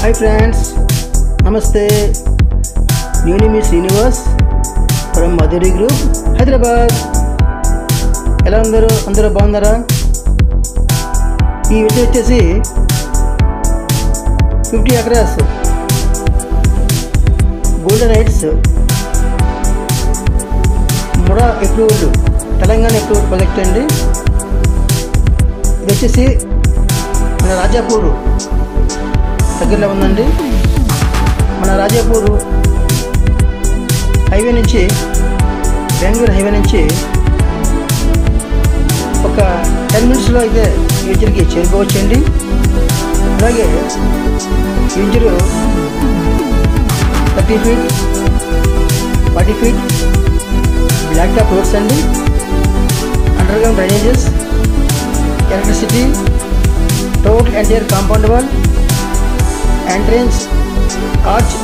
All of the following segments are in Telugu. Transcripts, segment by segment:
Hi friends, Namaste. New name is Srinivas from Madhuri Group, Hyderabad. ఎలా అందరూ బాగున్నారా? ఈ వీడియో వచ్చేసి 50 acres golden heights MUDA approved Telangana approved project అండి. ఇది వచ్చేసి మన రాజాపూర్ దగ్గరలో ఉందండి. మన రాజాపూర్ హైవే నుంచి బెంగళూరు హైవే నుంచి ఒక 10 minutesలో అయితే ఈ వెంచర్కి చేరుకోవచ్చండి. అలాగే ఈ venture 30 feet 40 feet black top roads అండి, underground drainages, electricity, total entire compound wall, entrance arch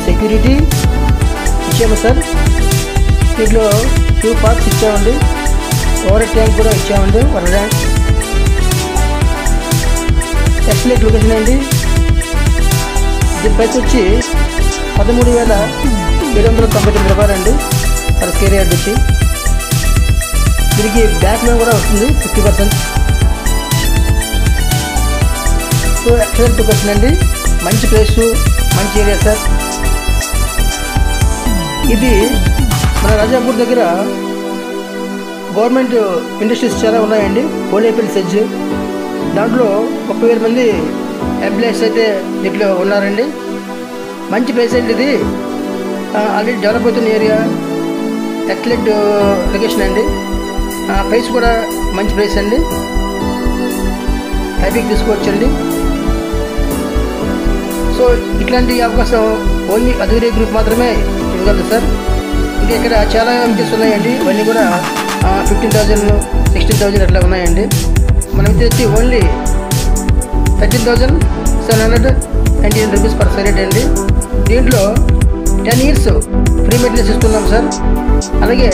security ఇచ్చాము సార్. దీంట్లో 2 parks ఇచ్చామండి, ఓవర్ ట్యాంక్ కూడా ఇచ్చామండి, వాటర్ ట్యాంక్. ఎక్సలెంట్ లొకేషన్ అండి. దీని ప్రైస్ వచ్చి 13,799 రూపాయలు అండి పర్ స్క్వేర్ యార్డ్ వచ్చి. దీనికి బ్యాంక్ లోన్ కూడా వస్తుంది 50%. సో ఎక్సలెంట్ లొకేషన్ అండి, మంచి ప్లేసు, మంచి ఏరియా సార్. ఇది మన రాజాపూర్ దగ్గర గవర్నమెంట్ ఇండస్ట్రీస్ చాలా ఉన్నాయండి. పోలేపల్లి సెజ్, దాంట్లో 30,000 మంది ఎంప్లాయీస్ అయితే దీంట్లో ఉన్నారండి. మంచి ప్లేస్ అండి ఇది. ఆల్రెడీ డెవలప్ అవుతున్న ఏరియా, ఎక్సలెంట్ లొకేషన్ అండి. ప్రైస్ కూడా మంచి ప్రైస్ అండి, హ్యాపీగా తీసుకోవచ్చండి. సో ఇట్లాంటి అవకాశం ఓన్లీ మధురి గ్రూప్ మాత్రమే ఇవ్వగలదు సార్. ఇంకా ఇక్కడ చాలా ఎంజెస్ ఉన్నాయండి, ఇవన్నీ కూడా 15,000 16,000 అట్లా ఉన్నాయండి. మనం వచ్చి only 13,799 rupees per square yard అండి. దీంట్లో 10 years ఫ్రీ మెయింటెనెన్స్ ఇస్తున్నాం సార్. అలాగే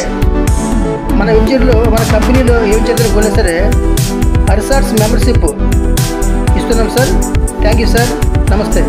మన వెంచర్లో, మన కంపెనీలో ఏ వెంచర్ కొన్నా సరే రిసార్ట్స్ మెంబర్షిప్ ఇస్తున్నాం సార్. థ్యాంక్ యూ సార్, నమస్తే.